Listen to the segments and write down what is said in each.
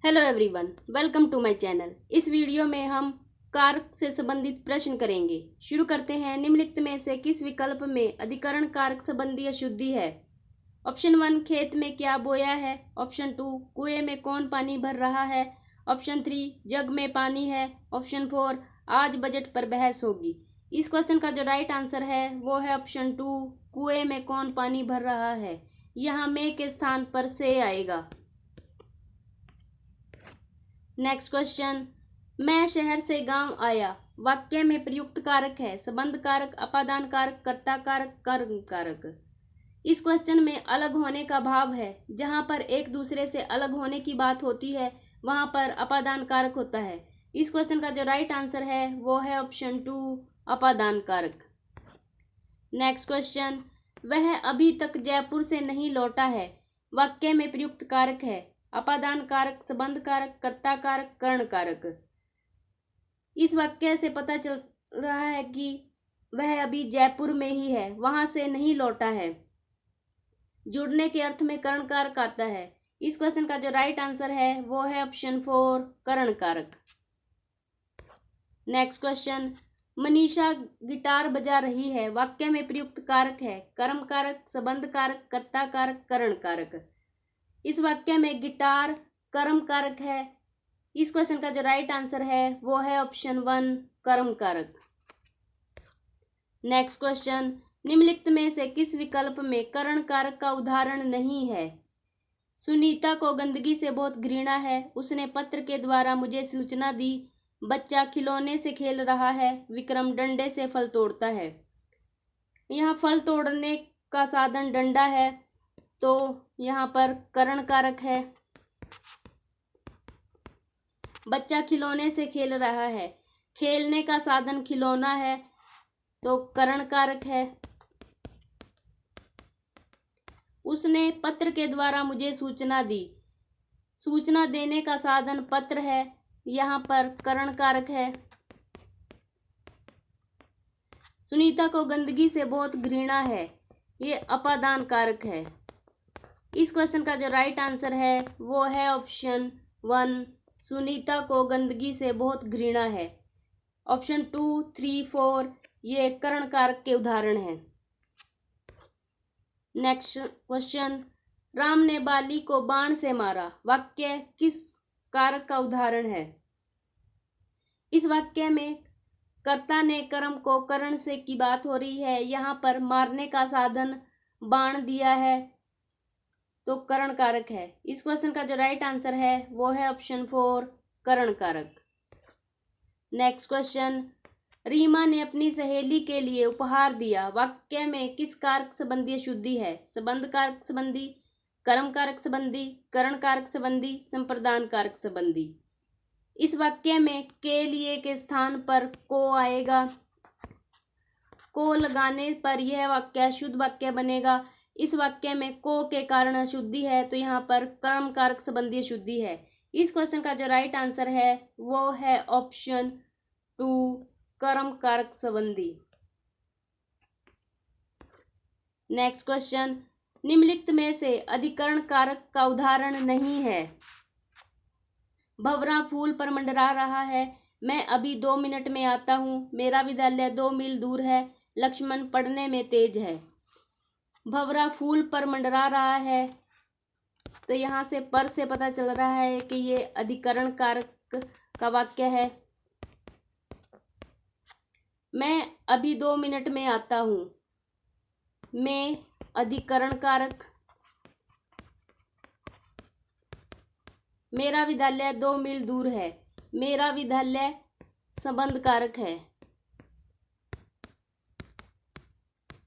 Hello everyone, welcome to my channel. इस video में हम कारक से संबंधित प्रश्न करेंगे। शुरू करते हैं। निम्नलिखित में से किस विकल्प में अधिकरण कारक संबंधी अशुद्धि है? ऑप्शन 1, खेत में क्या बोया है। ऑप्शन 2, कुएं में कौन पानी भर रहा है। ऑप्शन 3, जग में पानी है। ऑप्शन 4, आज बजट पर बहस होगी। इस क्वेश्चन का जो राइट आंसर है वो है ऑप्शन 2, कुएं में कौन पानी भर रहा है। यहाँ में के स्थान पर से आएगा। नेक्स्ट क्वेश्चन, मैं शहर से गांव आया। वाक्य में प्रयुक्त कारक है संबंध कारक, अपादान कारक, कर्ता कारक, कर्म कारक। इस क्वेश्चन में अलग होने का भाव है। जहां पर एक दूसरे से अलग होने की बात होती है वहां पर अपादान कारक होता है। इस क्वेश्चन का जो राइट आंसर है वो है ऑप्शन 2, अपादान कारक। नेक्स्ट क्वेश्चन, वह अभी तक जयपुर से नहीं लौटा है। वाक्य में प्रयुक्त कारक है अपादान कारक, संबंध कारक, कर्ता कारक, कर्ण कारक। इस वाक्य से पता चल रहा है कि वह अभी जयपुर में ही है, वहां से नहीं लौटा है। जुड़ने के अर्थ में कर्ण कारक आता है। इस क्वेश्चन का जो राइट आंसर है वो है ऑप्शन 4, कर्ण कारक। नेक्स्ट क्वेश्चन, मनीषा गिटार बजा रही है। वाक्य में प्रयुक्त कारक है कर्म कारक, संबंध कारक, कर्ता कारक, कर्ण कारक। इस वाक्य में गिटार कर्म कारक है। इस क्वेश्चन का जो राइट आंसर है वो है ऑप्शन 1, कर्म कारक। नेक्स्ट क्वेश्चन, निम्नलिखित में से किस विकल्प में कर्ण कारक का उदाहरण नहीं है? सुनीता को गंदगी से बहुत घृणा है। उसने पत्र के द्वारा मुझे सूचना दी। बच्चा खिलौने से खेल रहा है। विक्रम डंडे से फल तोड़ता है। यहाँ फल तोड़ने का साधन डंडा है तो यहाँ पर कर्ण कारक है। बच्चा खिलौने से खेल रहा है, खेलने का साधन खिलौना है तो कर्ण कारक है। उसने पत्र के द्वारा मुझे सूचना दी, सूचना देने का साधन पत्र है, यहाँ पर कर्ण कारक है। सुनीता को गंदगी से बहुत घृणा है, ये अपादान कारक है। इस क्वेश्चन का जो राइट आंसर है वो है ऑप्शन 1, सुनीता को गंदगी से बहुत घृणा है। ऑप्शन 2, 3, 4 ये कर्ण कारक के उदाहरण हैं। नेक्स्ट क्वेश्चन, राम ने बाली को बाण से मारा। वाक्य किस कारक का उदाहरण है? इस वाक्य में कर्ता ने कर्म को करण से की बात हो रही है। यहाँ पर मारने का साधन बाण दिया है तो कर्ण कारक है। इस क्वेश्चन का जो राइट आंसर है वो है ऑप्शन 4, कर्ण कारक। नेक्स्ट क्वेश्चन, रीमा ने अपनी सहेली के लिए उपहार दिया। वाक्य में किस कारक संबंधी अशुद्धि है? संबंध कारक संबंधी, कर्म कारक संबंधी, कर्ण कारक संबंधी, संप्रदान कारक संबंधी। इस वाक्य में के लिए के स्थान पर को आएगा। को लगाने पर यह वाक्य अशुद्ध वाक्य बनेगा। इस वाक्य में को के कारण अशुद्धि है तो यहाँ पर कर्म कारक संबंधी अशुद्धि है। इस क्वेश्चन का जो राइट आंसर है वो है ऑप्शन 2, कर्म कारक संबंधी। नेक्स्ट क्वेश्चन, निम्नलिखित में से अधिकरण कारक का उदाहरण नहीं है। भंवरा फूल पर मंडरा रहा है। मैं अभी 2 मिनट में आता हूँ। मेरा विद्यालय 2 मील दूर है। लक्ष्मण पढ़ने में तेज है। भंवरा फूल पर मंडरा रहा है तो यहाँ से पर से पता चल रहा है कि ये अधिकरण कारक का वाक्य है। मैं अभी 2 मिनट में आता हूँ। मैं अधिकरण कारक, मेरा विद्यालय 2 मील दूर है। मेरा विद्यालय संबंध कारक है।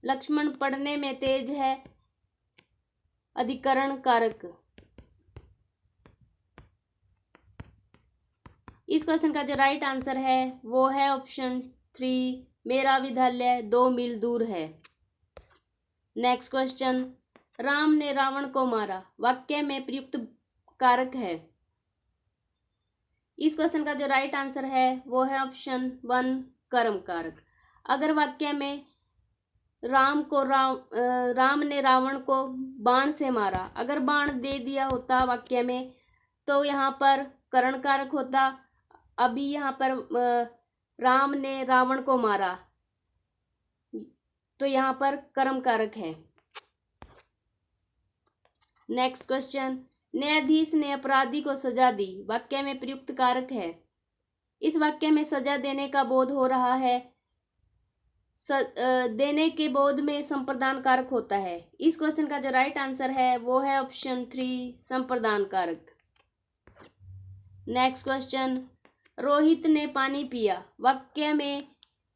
लक्ष्मण पढ़ने में तेज है, अधिकरण कारक। इस क्वेश्चन का जो राइट आंसर है वो है ऑप्शन 3, मेरा विद्यालय 2 मील दूर है। नेक्स्ट क्वेश्चन, राम ने रावण को मारा। वाक्य में प्रयुक्त कारक है। इस क्वेश्चन का जो राइट आंसर है वो है ऑप्शन 1, कर्म कारक। अगर वाक्य में राम ने रावण को बाण से मारा, अगर बाण दे दिया होता वाक्य में तो यहाँ पर करण कारक होता। अभी यहाँ पर राम ने रावण को मारा, तो यहाँ पर कर्म कारक है। नेक्स्ट क्वेश्चन, न्यायाधीश ने अपराधी को सजा दी, वाक्य में प्रयुक्त कारक है। इस वाक्य में सजा देने का बोध हो रहा है, देने के बोध में संप्रदान कारक होता है। इस क्वेश्चन का जो राइट आंसर है वो है ऑप्शन 3 संप्रदान कारक। नेक्स्ट क्वेश्चन, रोहित ने पानी पिया, वाक्य में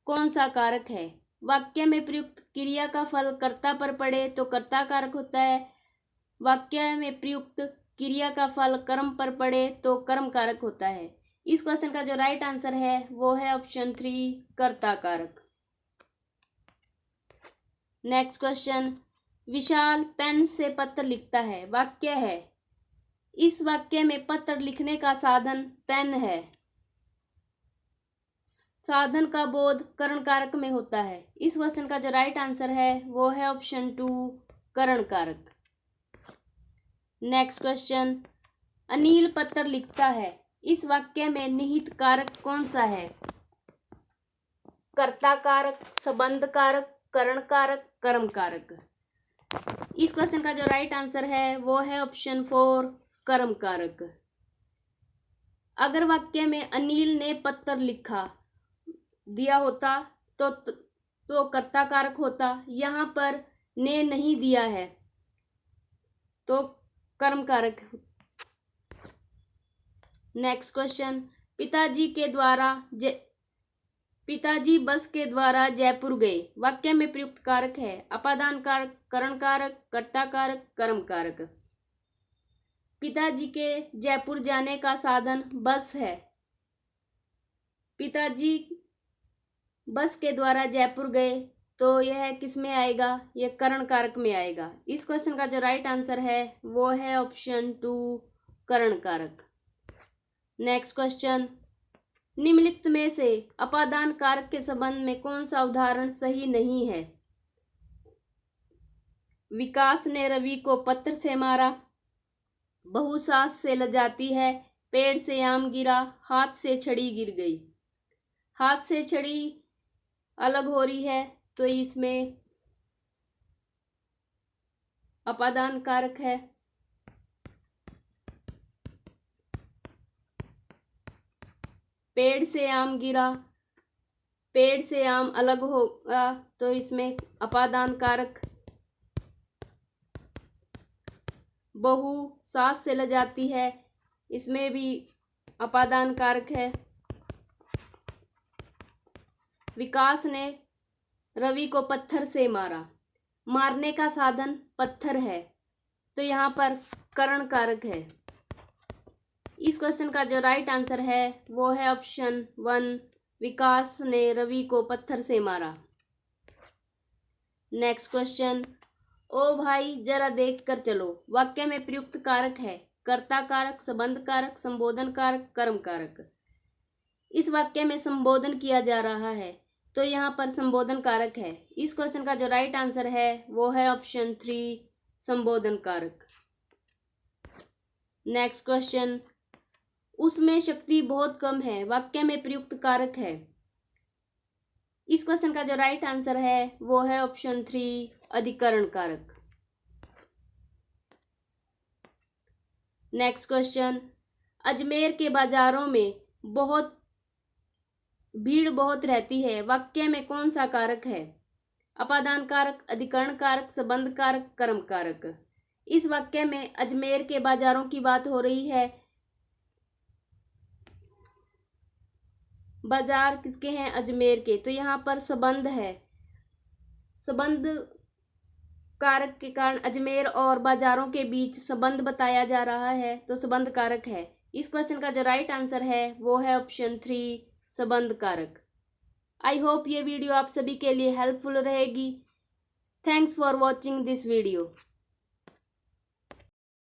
कौन सा कारक है। वाक्य में प्रयुक्त क्रिया का फल कर्ता पर पड़े तो कर्ता कारक होता है। वाक्य में प्रयुक्त क्रिया का फल कर्म पर पड़े तो कर्म कारक होता है। इस क्वेश्चन का जो राइट आंसर है वो है ऑप्शन 3 कर्ता कारक। नेक्स्ट क्वेश्चन, विशाल पेन से पत्र लिखता है, वाक्य है। इस वाक्य में पत्र लिखने का साधन पेन है। साधन का बोध करण कारक में होता है। इस क्वेश्चन का जो राइट आंसर है वो है ऑप्शन 2 करण कारक। नेक्स्ट क्वेश्चन, अनिल पत्र लिखता है, इस वाक्य में निहित कारक कौन सा है। कर्ता कारक, संबंध कारक, करण कारक, कर्म कारक। इस क्वेश्चन का जो राइट आंसर है वो है ऑप्शन 4 कर्म कारक। अगर वाक्य में अनिल ने पत्र लिखा दिया होता तो कर्ता कारक होता। यहाँ पर ने नहीं दिया है तो कर्म कारक। नेक्स्ट क्वेश्चन, पिताजी बस के द्वारा जयपुर गए, वाक्य में प्रयुक्त कारक है। अपादान कारक, करण कारक, कर्ता कारक, कर्म कारक। पिताजी के जयपुर जाने का साधन बस है। पिताजी बस के द्वारा जयपुर गए तो यह किस में आएगा, यह करण कारक में आएगा। इस क्वेश्चन का जो राइट आंसर है वो है ऑप्शन 2 करण कारक। नेक्स्ट क्वेश्चन, निम्नलिखित में से अपादान कारक के संबंध में कौन सा उदाहरण सही नहीं है। विकास ने रवि को पत्थर से मारा, बहू सास से लजाती है, पेड़ से आम गिरा, हाथ से छड़ी गिर गई। हाथ से छड़ी अलग हो रही है तो इसमें अपादान कारक है। पेड़ से आम गिरा, पेड़ से आम अलग होगा तो इसमें अपादान कारक। बहू सास से लजाती है, इसमें भी अपादान कारक है। विकास ने रवि को पत्थर से मारा, मारने का साधन पत्थर है तो यहाँ पर करण कारक है। इस क्वेश्चन का जो राइट आंसर है वो है ऑप्शन 1 विकास ने रवि को पत्थर से मारा। नेक्स्ट क्वेश्चन, ओ भाई जरा देख कर चलो, वाक्य में प्रयुक्त कारक है। कर्ता कारक, संबंध कारक, संबोधन कारक, कर्म कारक। इस वाक्य में संबोधन किया जा रहा है तो यहाँ पर संबोधन कारक है। इस क्वेश्चन का जो राइट आंसर है वो है ऑप्शन 3 संबोधन कारक। नेक्स्ट क्वेश्चन, उसमें शक्ति बहुत कम है, वाक्य में प्रयुक्त कारक है। इस क्वेश्चन का जो राइट आंसर है वो है ऑप्शन 3 अधिकरण कारक। नेक्स्ट क्वेश्चन, अजमेर के बाजारों में भीड़ बहुत रहती है, वाक्य में कौन सा कारक है। अपादान कारक, अधिकरण कारक, संबंध कारक, कर्म कारक। इस वाक्य में अजमेर के बाजारों की बात हो रही है। बाजार किसके हैं, अजमेर के, तो यहाँ पर संबंध है। संबंध कारक के कारण अजमेर और बाजारों के बीच संबंध बताया जा रहा है तो संबंध कारक है। इस क्वेश्चन का जो राइट आंसर है वो है ऑप्शन 3 संबंध कारक। आई होप ये वीडियो आप सभी के लिए हेल्पफुल रहेगी। Thanks for watching this video.